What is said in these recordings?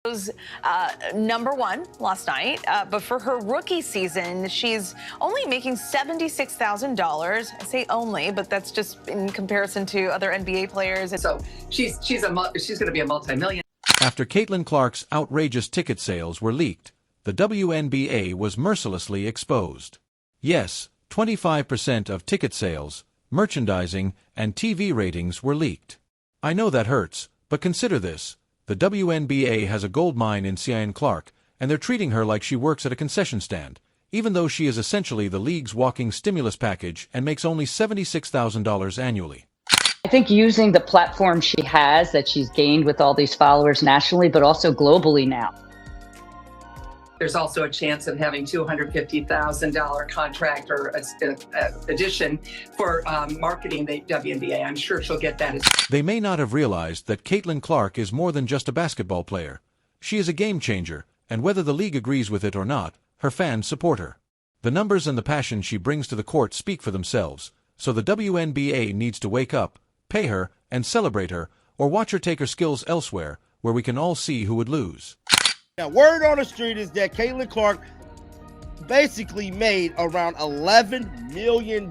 Was #1 last night, but for her rookie season, she's only making $76,000. I say only, but that's just in comparison to other NBA players. So she's going to be a multi-million. After Caitlin Clark's outrageous ticket sales were leaked, the WNBA was mercilessly exposed. Yes, 25% of ticket sales, merchandising, and TV ratings were leaked. I know that hurts, but consider this. The WNBA has a gold mine in Caitlin Clark, and they're treating her like she works at a concession stand, even though she is essentially the league's walking stimulus package and makes only $76,000 annually. I think using the platform she has, that she's gained with all these followers nationally, but also globally now. There's also a chance of having $250,000 contract or addition for marketing the WNBA. I'm sure she'll get that. They may not have realized that Caitlin Clark is more than just a basketball player. She is a game changer, and whether the league agrees with it or not, her fans support her. The numbers and the passion she brings to the court speak for themselves, so the WNBA needs to wake up, pay her, and celebrate her, or watch her take her skills elsewhere, where we can all see who would lose. Now, word on the street is that Caitlin Clark basically made around $11 million.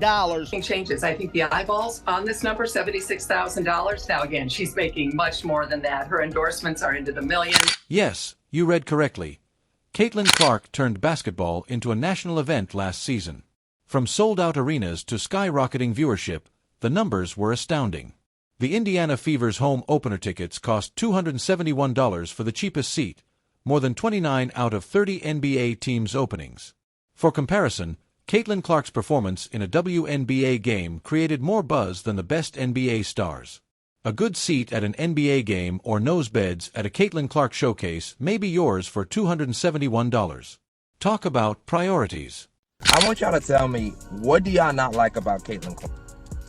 Changes. I think the eyeballs on this number, $76,000. Now, again, she's making much more than that. Her endorsements are into the millions. Yes, you read correctly. Caitlin Clark turned basketball into a national event last season. From sold-out arenas to skyrocketing viewership, the numbers were astounding. The Indiana Fever's home opener tickets cost $271 for the cheapest seat, more than 29 out of 30 NBA teams' openings. For comparison, Caitlin Clark's performance in a WNBA game created more buzz than the best NBA stars. A good seat at an NBA game or nosebeds at a Caitlin Clark showcase may be yours for $271. Talk about priorities. I want y'all to tell me, what do y'all not like about Caitlin Clark?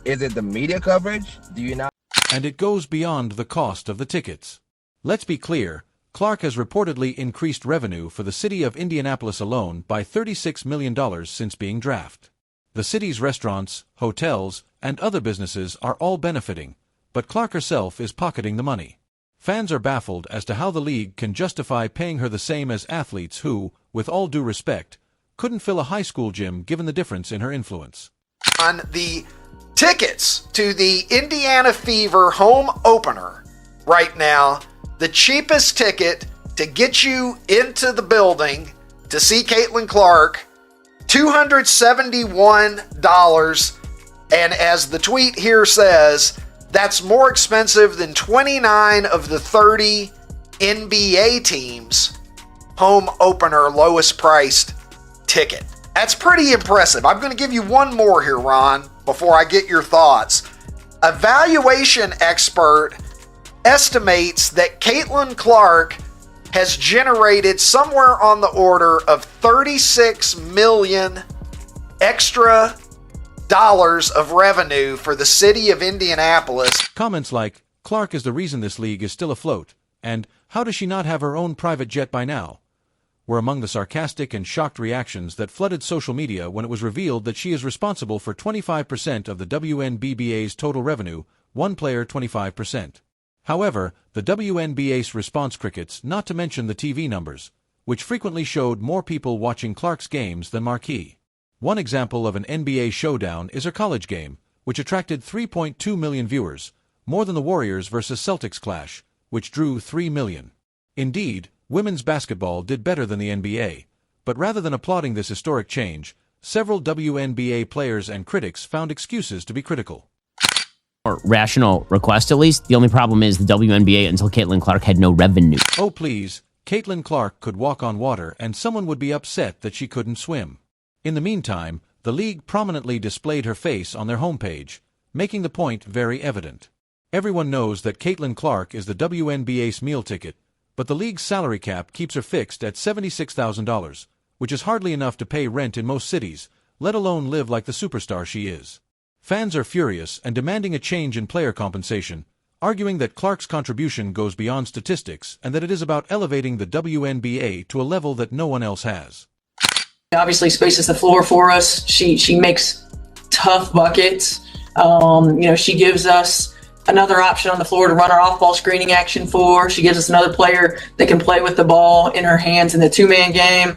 Is it the media coverage? Do you not? And it goes beyond the cost of the tickets. Let's be clear. Clark has reportedly increased revenue for the city of Indianapolis alone by $36 million since being drafted. The city's restaurants, hotels, and other businesses are all benefiting, but Clark herself is pocketing the money. Fans are baffled as to how the league can justify paying her the same as athletes who, with all due respect, couldn't fill a high school gym given the difference in her influence. On the tickets to the Indiana Fever home opener right now, the cheapest ticket to get you into the building to see Caitlin Clark, $271. And as the tweet here says, that's more expensive than 29 of the 30 NBA teams' home opener lowest priced ticket. That's pretty impressive. I'm going to give you one more here, Ron, before I get your thoughts. A valuation expert estimates that Caitlin Clark has generated somewhere on the order of $36 million extra dollars of revenue for the city of Indianapolis. Comments like, Clark is the reason this league is still afloat, and how does she not have her own private jet by now, were among the sarcastic and shocked reactions that flooded social media when it was revealed that she is responsible for 25% of the WNBA's total revenue, one player 25%. However, the WNBA's response crickets, not to mention the TV numbers, which frequently showed more people watching Clark's games than marquee. One example of an NBA showdown is her college game, which attracted 3.2 million viewers, more than the Warriors versus Celtics clash, which drew 3 million. Indeed, women's basketball did better than the NBA, but rather than applauding this historic change, several WNBA players and critics found excuses to be critical. Or rational request, at least. The only problem is the WNBA until Caitlin Clark had no revenue. Oh please, Caitlin Clark could walk on water and someone would be upset that she couldn't swim. In the meantime, the league prominently displayed her face on their homepage, making the point very evident. Everyone knows that Caitlin Clark is the WNBA's meal ticket, but the league's salary cap keeps her fixed at $76,000, which is hardly enough to pay rent in most cities, let alone live like the superstar she is. Fans are furious and demanding a change in player compensation, arguing that Clark's contribution goes beyond statistics and that it is about elevating the WNBA to a level that no one else has. Obviously spaces the floor for us. She makes tough buckets. She gives us another option on the floor to run our off-ball screening action for. She gives us another player that can play with the ball in her hands in the two-man game.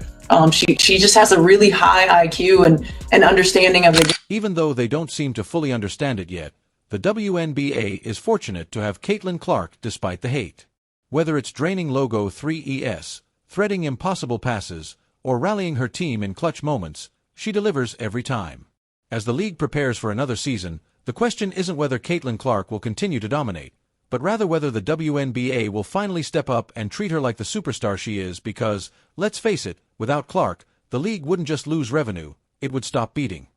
She just has a really high IQ and understanding of the game. Even though they don't seem to fully understand it yet, the WNBA is fortunate to have Caitlin Clark despite the hate. Whether it's draining logo 3ES, threading impossible passes, or rallying her team in clutch moments, she delivers every time. As the league prepares for another season, the question isn't whether Caitlin Clark will continue to dominate, but rather whether the WNBA will finally step up and treat her like the superstar she is because, let's face it, without Clark, the league wouldn't just lose revenue, it would stop beating.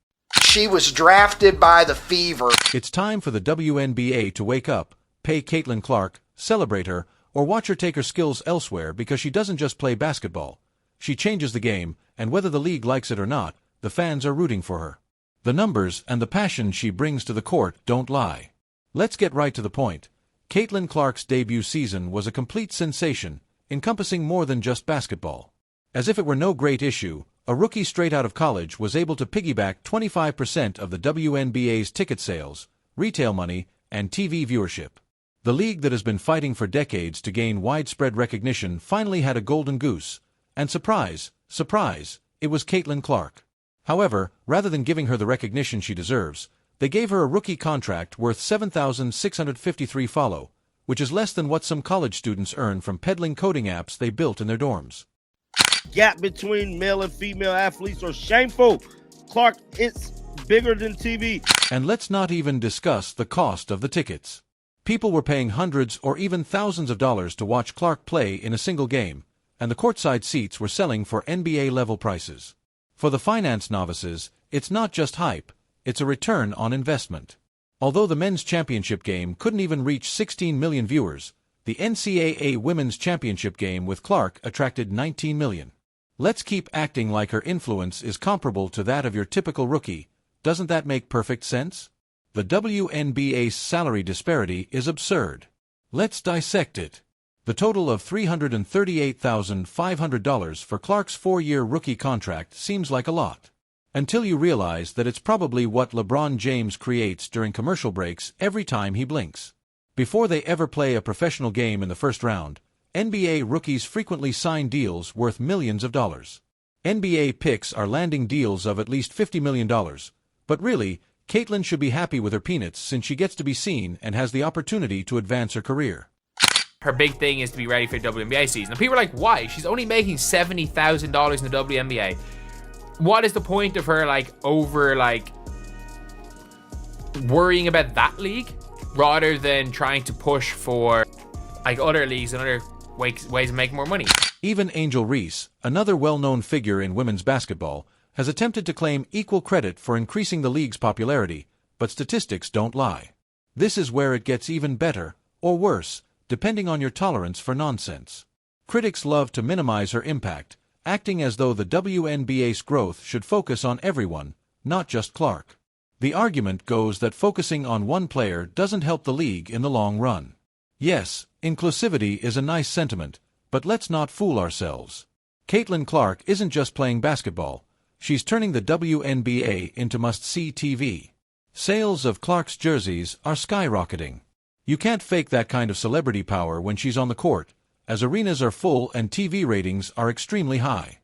She was drafted by the Fever. It's time for the WNBA to wake up, pay Caitlin Clark, celebrate her, or watch her take her skills elsewhere because she doesn't just play basketball. She changes the game, and whether the league likes it or not, the fans are rooting for her. The numbers and the passion she brings to the court don't lie. Let's get right to the point. Caitlin Clark's debut season was a complete sensation, encompassing more than just basketball. As if it were no great issue, a rookie straight out of college was able to piggyback 25% of the WNBA's ticket sales, retail money, and TV viewership. The league that has been fighting for decades to gain widespread recognition finally had a golden goose, and surprise, surprise, it was Caitlin Clark. However, rather than giving her the recognition she deserves, they gave her a rookie contract worth $7,653 follow, which is less than what some college students earn from peddling coding apps they built in their dorms. Gap between male and female athletes are shameful. Clark, it's bigger than TV. And let's not even discuss the cost of the tickets. People were paying hundreds or even thousands of dollars to watch Clark play in a single game, and the courtside seats were selling for NBA-level prices. For the finance novices, it's not just hype, it's a return on investment. Although the men's championship game couldn't even reach 16 million viewers, the NCAA Women's Championship game with Clark attracted 19 million. Let's keep acting like her influence is comparable to that of your typical rookie. Doesn't that make perfect sense? The WNBA's salary disparity is absurd. Let's dissect it. The total of $338,500 for Clark's 4-year rookie contract seems like a lot. Until you realize that it's probably what LeBron James creates during commercial breaks every time he blinks. Before they ever play a professional game in the first round, NBA rookies frequently sign deals worth millions of dollars. NBA picks are landing deals of at least $50 million. But really, Caitlin should be happy with her peanuts since she gets to be seen and has the opportunity to advance her career. Her big thing is to be ready for the WNBA season. And people are like, why? She's only making $70,000 in the WNBA. What is the point of her, worrying about that league rather than trying to push for, other leagues and other ways of making more money? Even Angel Reese, another well-known figure in women's basketball, has attempted to claim equal credit for increasing the league's popularity, but statistics don't lie. This is where it gets even better, or worse, depending on your tolerance for nonsense. Critics love to minimize her impact, acting as though the WNBA's growth should focus on everyone, not just Clark. The argument goes that focusing on one player doesn't help the league in the long run. Yes, inclusivity is a nice sentiment, but let's not fool ourselves. Caitlin Clark isn't just playing basketball. She's turning the WNBA into must-see TV. Sales of Clark's jerseys are skyrocketing. You can't fake that kind of celebrity power when she's on the court, as arenas are full and TV ratings are extremely high.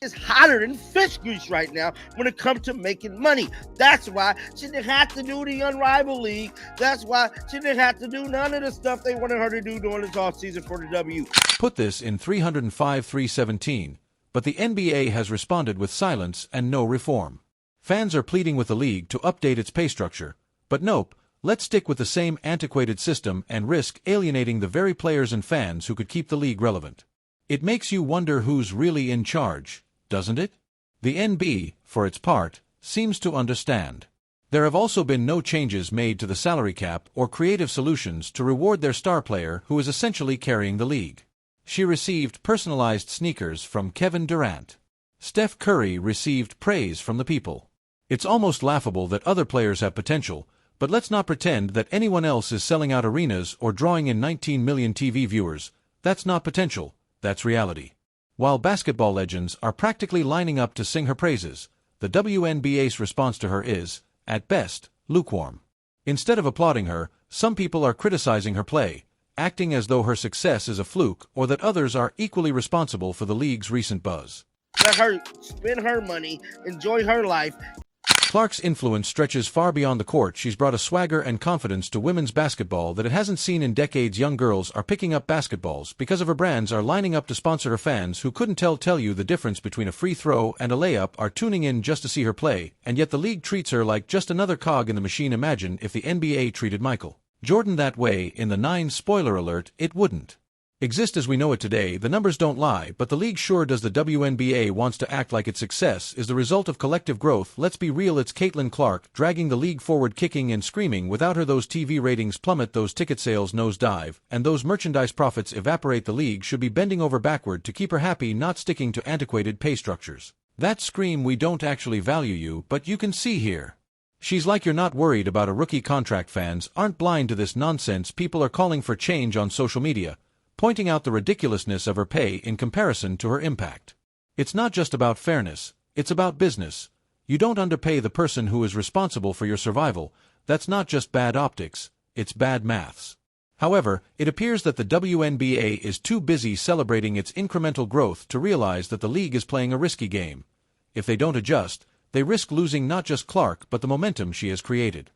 It's hotter than fish grease right now when it comes to making money. That's why she didn't have to do the Unrivaled League. That's why she didn't have to do none of the stuff they wanted her to do during this offseason for the W. Put this in 305-317, but the NBA has responded with silence and no reform. Fans are pleading with the league to update its pay structure, but nope, let's stick with the same antiquated system and risk alienating the very players and fans who could keep the league relevant. It makes you wonder who's really in charge, doesn't it? The NB, for its part, seems to understand. There have also been no changes made to the salary cap or creative solutions to reward their star player who is essentially carrying the league. She received personalized sneakers from Kevin Durant. Steph Curry received praise from the people. It's almost laughable that other players have potential, but let's not pretend that anyone else is selling out arenas or drawing in 19 million TV viewers. That's not potential, that's reality. While basketball legends are practically lining up to sing her praises, the WNBA's response to her is, at best, lukewarm. Instead of applauding her, Some people are criticizing her play, acting as though her success is a fluke or that others are equally responsible for the league's recent buzz. Let her spend her money, enjoy her life. Clark's influence stretches far beyond the court. She's brought a swagger and confidence to women's basketball that it hasn't seen in decades. Young girls are picking up basketballs because of her brands, are lining up to sponsor her. Fans who couldn't tell you the difference between a free throw and a layup are tuning in just to see her play, and yet the league treats her like just another cog in the machine. Imagine if the NBA treated Michael Jordan that way. In the 9, spoiler alert, it wouldn't exist as we know it today. The numbers don't lie, but the league sure does. The WNBA wants to act like its success is the result of collective growth. Let's be real, it's Caitlin Clark dragging the league forward, kicking and screaming. Without her, those TV ratings plummet, those ticket sales nosedive, and those merchandise profits evaporate. The league should be bending over backward to keep her happy, not sticking to antiquated pay structures that scream, "We don't actually value you, but you can see here." She's like, you're not worried about a rookie contract. Fans aren't blind to this nonsense. People are calling for change on social media, pointing out the ridiculousness of her pay in comparison to her impact. It's not just about fairness, it's about business. You don't underpay the person who is responsible for your survival. That's not just bad optics, it's bad maths. However, it appears that the WNBA is too busy celebrating its incremental growth to realize that the league is playing a risky game. If they don't adjust, they risk losing not just Clark but the momentum she has created.